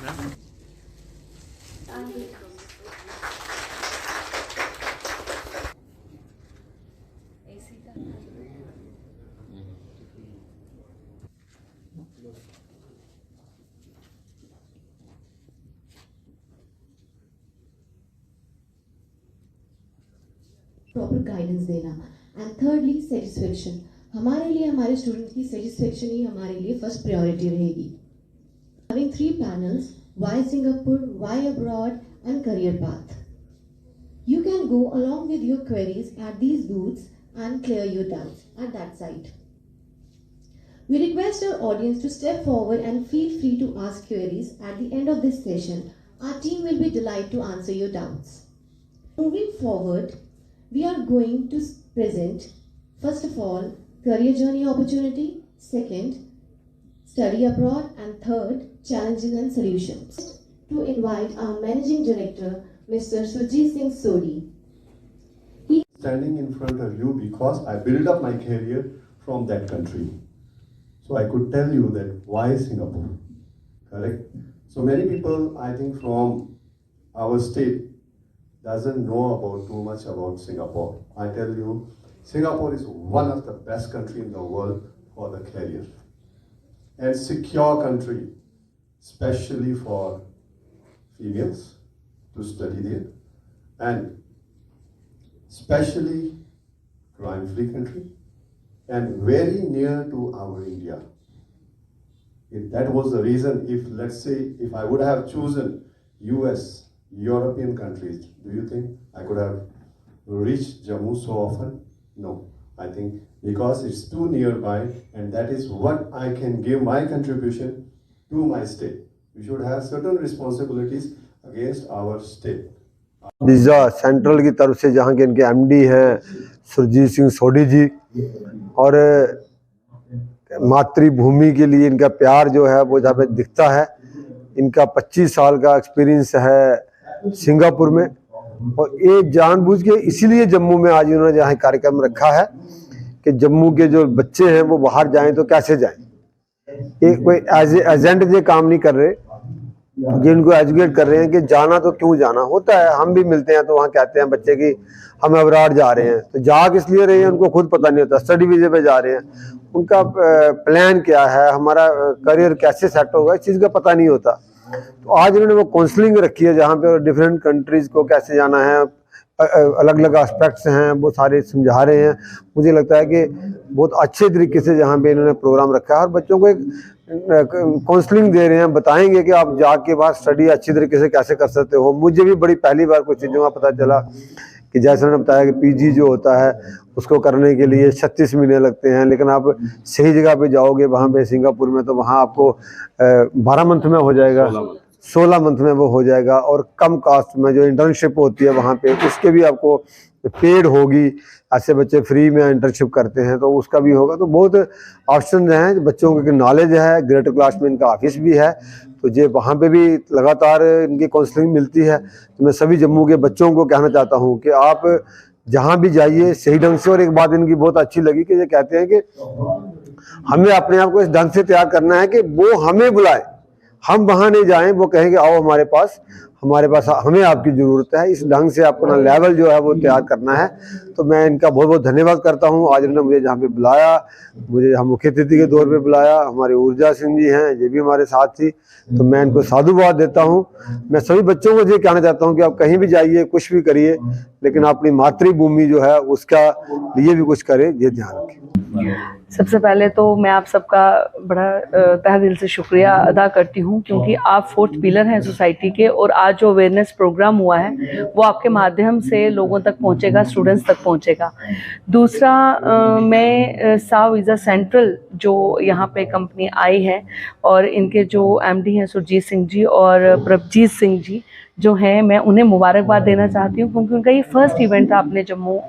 Proper guidance देना and thirdly satisfaction. हमारे लिए हमारे स्टूडेंट की सेटिस्फेक्शन ही हमारे लिए फर्स्ट प्रायोरिटी रहेगी। Having 3 panels, why Singapore, why abroad and career path. You can go along with your queries at these booths and clear your doubts at that site. We request our audience to step forward and feel free to ask queries at the end of this session. Our team will be delighted to answer your doubts. Moving forward, we are going to present, first of all, career journey opportunity, second, study abroad, and third, challenges and solutions. To invite our Managing Director, Mr. Surjit Singh Sodhi. Standing in front of you because I built up my career from that country. So I could tell you that why Singapore, correct? So many people, I think from our state, doesn't know about too much about Singapore. I tell you, Singapore is one of the best country in the world for the career. And secure country, especially for females to study there. And especially crime-free country. And very near to our India. If that was the reason, if let's say, if I would have chosen US, European countries, do you think I could have reached Jammu so often? No. I think because it's too nearby, and that is what I can give my contribution to my state. We should have certain responsibilities against our state. Visa central की तरफ से जहाँ के इनके MD हैं सुरजीत सिंह सोडी जी, और मातृभूमि के लिए इनका प्यार जो है वो जहाँ पे दिखता है। इनका 25 साल का एक्सपीरियंस है सिंगापुर में, और ये जानबूझ के इसीलिए जम्मू में आज इन्होंने जहाँ कार्यक्रम रखा है कि जम्मू के जो बच्चे हैं वो बाहर जाएं तो कैसे जाएं। ये कोई एज एजेंट ये काम नहीं कर रहे, जिनको एजुकेट कर रहे हैं कि जाना तो क्यों जाना होता है। हम भी मिलते हैं तो वहाँ कहते हैं बच्चे की हम अब्रॉड जा रहे हैं, तो जा किस लिए रहे हैं उनको खुद पता नहीं होता। स्टडी वीजे पे जा रहे हैं, उनका प्लान क्या है, हमारा करियर कैसे सेट होगा, इस चीज़ का पता नहीं होता। तो आज इन्होंने वो काउंसलिंग रखी है जहाँ पे डिफरेंट कंट्रीज़ को कैसे जाना है, अलग अलग एस्पेक्ट्स हैं वो सारे समझा रहे हैं। मुझे लगता है कि बहुत अच्छे तरीके से जहाँ पे इन्होंने प्रोग्राम रखा है और बच्चों को एक काउंसलिंग दे रहे हैं, बताएंगे कि आप जाके बाद स्टडी अच्छी तरीके से कैसे कर सकते हो। मुझे भी बड़ी पहली बार कुछ चीज़ों का पता चला कि जैसे उन्होंने बताया कि पीजी जो होता है उसको करने के लिए 36 महीने लगते हैं, लेकिन आप सही जगह पे जाओगे वहाँ पे सिंगापुर में तो वहाँ आपको 12 मंथ में हो जाएगा, 16 मंथ में वो हो जाएगा। और कम कास्ट में जो इंटर्नशिप होती है वहाँ पे उसके भी आपको पेड होगी। ऐसे बच्चे फ्री में इंटर्नशिप करते हैं तो उसका भी होगा। तो बहुत ऑप्शन हैं, बच्चों की नॉलेज है, ग्रेटर क्लास में इनका ऑफिस भी है, तो ये वहाँ पे भी लगातार इनकी काउंसलिंग मिलती है। तो मैं सभी जम्मू के बच्चों को कहना चाहता हूँ कि आप जहाँ भी जाइए सही ढंग से। और एक बात इनकी बहुत अच्छी लगी कि ये कहते हैं कि हमें अपने आप को इस ढंग से तैयार करना है कि वो हमें बुलाए, हम वहाँ नहीं जाएं, वो कहें कि आओ हमारे पास हमें आपकी ज़रूरत है। इस ढंग से आपको ना लेवल जो है वो तैयार करना है। तो मैं इनका बहुत बहुत धन्यवाद करता हूँ। आज उन्होंने मुझे जहाँ पे बुलाया, मुझे यहाँ मुख्य अतिथि के तौर पे बुलाया, हमारे ऊर्जा सिंह जी हैं ये भी हमारे साथ थी, तो मैं इनको साधुवाद देता हूँ। मैं सभी बच्चों को ये कहना चाहता हूँ कि आप कहीं भी जाइए, कुछ भी करिए, लेकिन अपनी मातृभूमि जो है उसका लिए भी कुछ करें, ये ध्यान रखें। सबसे पहले तो मैं आप सबका बड़ा तहे दिल से शुक्रिया अदा करती हूँ, क्योंकि आप 4th पिलर हैं सोसाइटी के, और आज जो अवेयरनेस प्रोग्राम हुआ है वो आपके माध्यम से लोगों तक पहुँचेगा, स्टूडेंट्स तक पहुँचेगा। दूसरा, मैं साव वीज़ा सेंट्रल जो यहाँ पे कंपनी आई है और इनके जो एमडी हैं सुरजीत सिंह जी और प्रभजीत सिंह जी जो हैं, मैं उन्हें मुबारकबाद देना चाहती हूँ, क्योंकि उनका ये फर्स्ट इवेंट था अपने जम्मू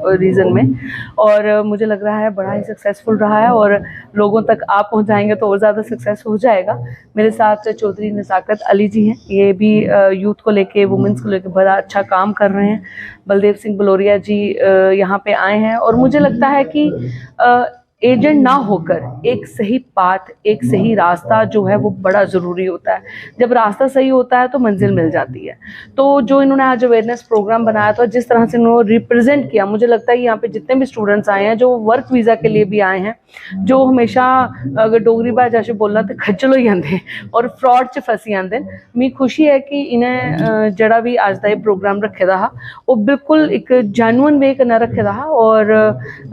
रीजन में, और मुझे लग रहा है बड़ा ही सक्सेसफुल रहा है। और लोगों तक आप पहुँचाएंगे तो और ज़्यादा सक्सेस हो जाएगा। मेरे साथ चौधरी नज़ाकत अली जी हैं, ये भी यूथ को लेके, वुमेंस को लेके बड़ा अच्छा काम कर रहे हैं। बलदेव सिंह बलोरिया जी यहाँ पे आए हैं, और मुझे लगता है कि एजेंट ना होकर एक सही पाथ, एक सही रास्ता जो है वो बड़ा ज़रूरी होता है। जब रास्ता सही होता है तो मंजिल मिल जाती है। तो जो इन्होंने आज अवेयरनेस प्रोग्राम बनाया था, जिस तरह से इन्होंने रिप्रेजेंट किया, मुझे लगता है यहाँ पे जितने भी स्टूडेंट्स आए हैं, जो वर्क वीज़ा के लिए भी आए हैं, जो हमेशा अगर डोगरी भाषा च बोलना तो खज्जल हो जाते और फ्रॉड च फसी जाते। मिगी खुशी है कि इन्हें जड़ा भी अज का प्रोग्राम रखे दा हा वो बिल्कुल एक जैनुअन वे कन्नै रखे दा हा और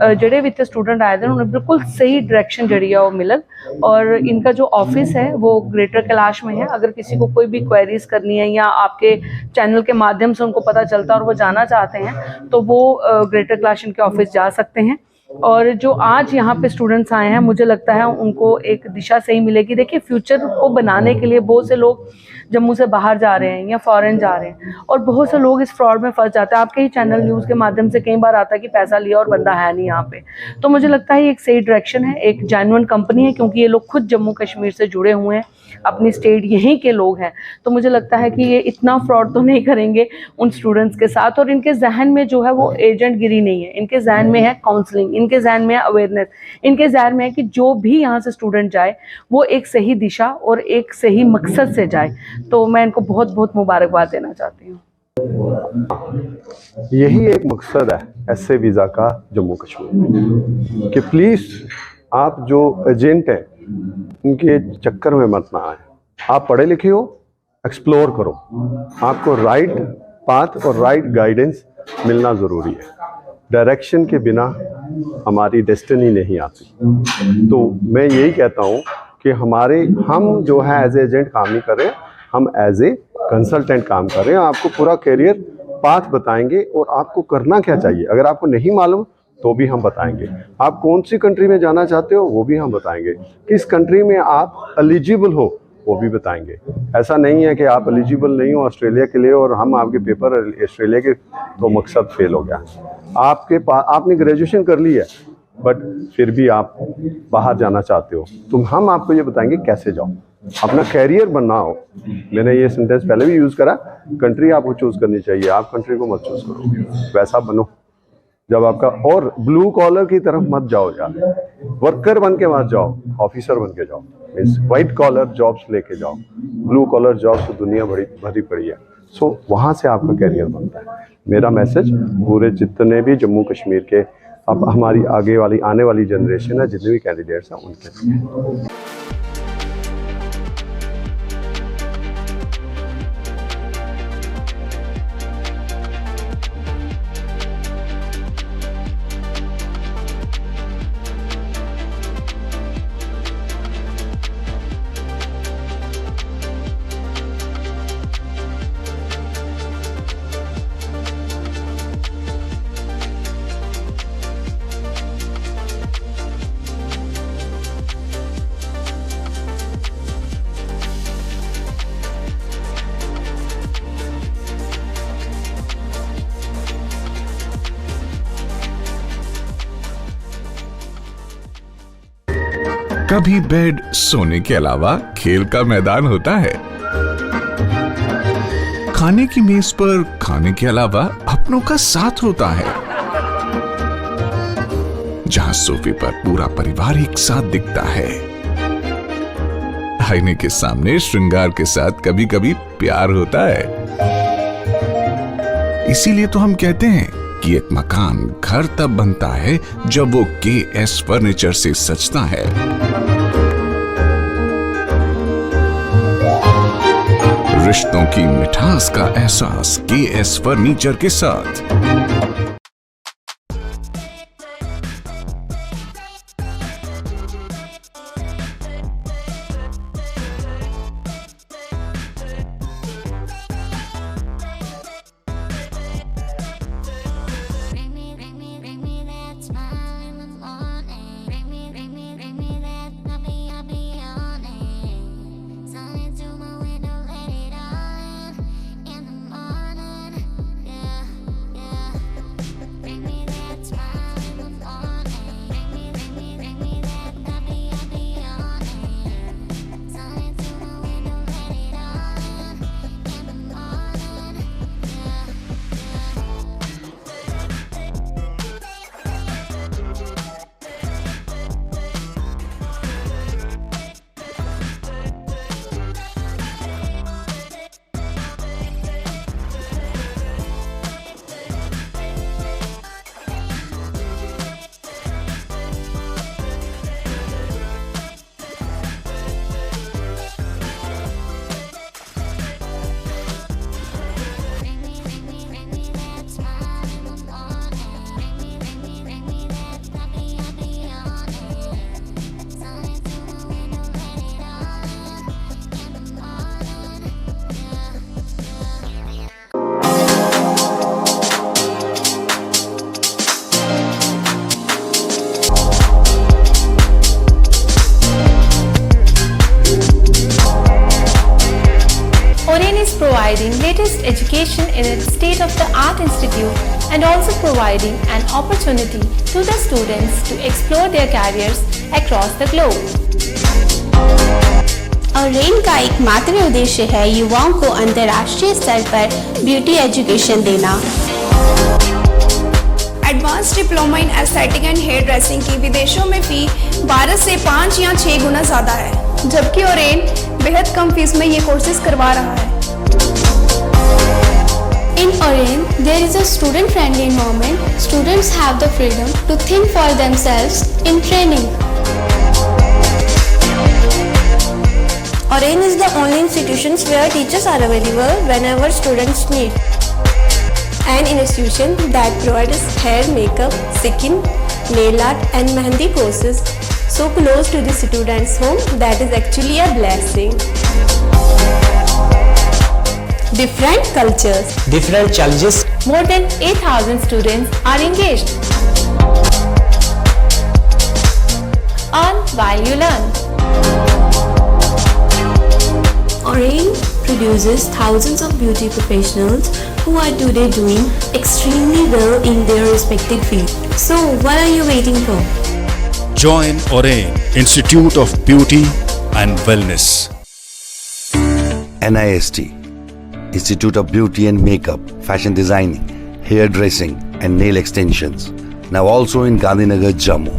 जेह्ड़े भी इत्थे स्टूडेंट आए दे उन्हें बिल्कुल सही डायरेक्शन जड़ी है वो मिलग। और इनका जो ऑफिस है वो ग्रेटर कैलाश में है। अगर किसी को कोई भी क्वेरीज करनी है या आपके चैनल के माध्यम से उनको पता चलता है और वो जाना चाहते हैं तो वो ग्रेटर कैलाश इनके ऑफिस जा सकते हैं। और जो आज यहाँ पे स्टूडेंट्स आए हैं, मुझे लगता है उनको एक दिशा सही मिलेगी। देखिए, फ्यूचर को बनाने के लिए बहुत से लोग जम्मू से बाहर जा रहे हैं या फॉरेन जा रहे हैं और बहुत से लोग इस फ्रॉड में फंस जाते हैं। आपके ही चैनल न्यूज़ के माध्यम से कई बार आता है कि पैसा लिया और बंदा है नहीं यहाँ पे। तो मुझे लगता है ये एक सही डायरेक्शन है, एक जेन्युइन कंपनी है, क्योंकि ये लोग खुद जम्मू कश्मीर से जुड़े हुए हैं, अपनी स्टेट यहीं के लोग हैं। तो मुझे लगता है कि ये इतना फ्रॉड तो नहीं करेंगे उन स्टूडेंट्स के साथ। और इनके जहन में जो है वो एजेंट गिरी नहीं है, इनके जहन में है काउंसलिंग, इनके जहन में है अवेयरनेस, इनके जहन में है कि जो भी यहाँ से स्टूडेंट जाए वो एक सही दिशा और एक सही मकसद से जाए। तो मैं इनको बहुत बहुत मुबारकबाद देना चाहती हूँ। यही एक मकसद है ऐसे वीज़ा का जम्मू कश्मीर में कि प्लीज़ आप जो एजेंट हैं उनके चक्कर में मत ना आए। आप पढ़े लिखे हो, एक्सप्लोर करो, आपको राइट पाथ और राइट गाइडेंस मिलना ज़रूरी है। डायरेक्शन के बिना हमारी डेस्टिनी नहीं आती। तो मैं यही कहता हूँ कि हम जो है एज एजेंट काम नहीं कर रहे, हम एज ए कंसल्टेंट काम कर रहे हैं। आपको पूरा करियर पाथ बताएंगे और आपको करना क्या चाहिए। अगर आपको नहीं मालूम तो भी हम बताएंगे। आप कौन सी कंट्री में जाना चाहते हो वो भी हम बताएंगे। किस कंट्री में आप एलिजिबल हो वो भी बताएंगे। ऐसा नहीं है कि आप एलिजिबल नहीं हो ऑस्ट्रेलिया के लिए और हम आपके पेपर ऑस्ट्रेलिया के, तो मकसद फेल हो गया। आपके पास आपने ग्रेजुएशन कर ली है बट फिर भी आप बाहर जाना चाहते हो तो हम आपको ये बताएंगे कैसे जाओ, अपना कैरियर बनना हो। मैंने ये सेंटेंस पहले भी यूज़ करा, कंट्री आपको चूज़ करनी चाहिए, आप कंट्री को मत चूज़ करो, वैसा बनो जब आपका। और ब्लू कॉलर की तरफ मत जाओ यार, वर्कर बन के मत जाओ, ऑफिसर बन के जाओ, मीन्स वाइट कॉलर जॉब्स लेके जाओ। ब्लू कॉलर जॉब्स तो दुनिया भरी पड़ी है। सो वहाँ से आपका कैरियर बनता है। मेरा मैसेज पूरे जितने भी जम्मू कश्मीर के अब हमारी आने वाली जनरेशन है, जितने भी कैंडिडेट्स हैं उनके लिए। कभी बेड सोने के अलावा खेल का मैदान होता है। खाने की मेज पर खाने के अलावा अपनों का साथ होता है। जहां सोफे पर पूरा परिवार एक साथ दिखता है। आईने के सामने श्रृंगार के साथ कभी कभी प्यार होता है। इसीलिए तो हम कहते हैं कि एक मकान घर तब बनता है जब वो KS फर्नीचर से सजता है। रिश्तों की मिठास का एहसास KS फर्नीचर के साथ। providing latest education in its state-of-the-art institute and also providing an opportunity to the students to explore their careers across the globe. और रेन का एकमात्र उद्देश्य है युवाओं को अंतर्राष्ट्रीय स्तर पर ब्यूटी एजुकेशन देना। Advance diploma in aesthetic and hair dressing की विदेशों में फी 12 से 5 या 6 गुना ज़्यादा है, जबकि ओरेन बेहद कम फीस में ये कोर्सेज करवा रहा है। In Oren, there is a student-friendly environment. Students have the freedom to think for themselves in training. Oren is the only institution where teachers are available whenever students need. An institution that provides hair, makeup, skin, nail art and mehendi courses so close to the students' home that is actually a blessing. Different cultures, different challenges. More than 8,000 students are engaged. Earn while you learn. Oren produces thousands of beauty professionals who are today doing extremely well in their respective field. So what are you waiting for? Join Oren Institute of Beauty and Wellness. NIST, Institute of Beauty and Makeup, Fashion Designing, Hair Dressing and Nail Extensions. Now also in Gandhinagar, Jammu.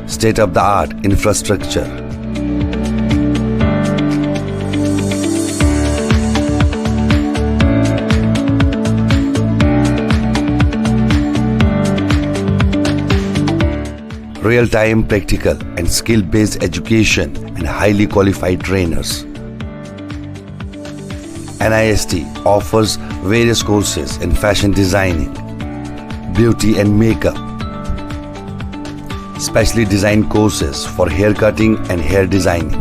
State-of-the-art infrastructure. Real-time practical and skill-based education and highly qualified trainers. NIST offers various courses in fashion designing, beauty and makeup, specially designed courses for hair cutting and hair designing.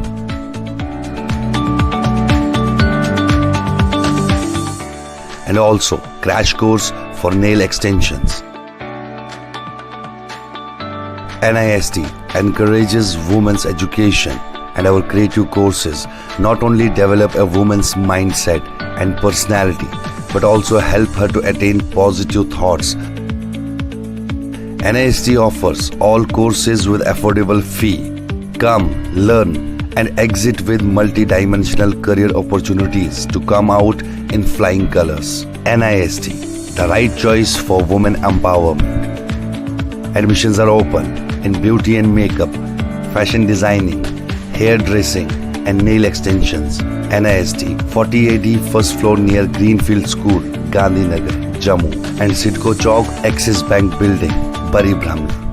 And also crash course for nail extensions. NIST encourages women's education, and our creative courses not only develop a woman's mindset and personality, but also help her to attain positive thoughts. NIST offers all courses with affordable fee. Come, learn, and exit with multi-dimensional career opportunities to come out in flying colors. NIST, the right choice for women empowerment. Admissions are open in beauty and makeup, fashion designing, hair dressing and nail extensions. NIST 40AD first floor near Greenfield School, Gandhinagar, Jammu, and Sidco Chowk, Axis Bank Building, Bari Brahmi.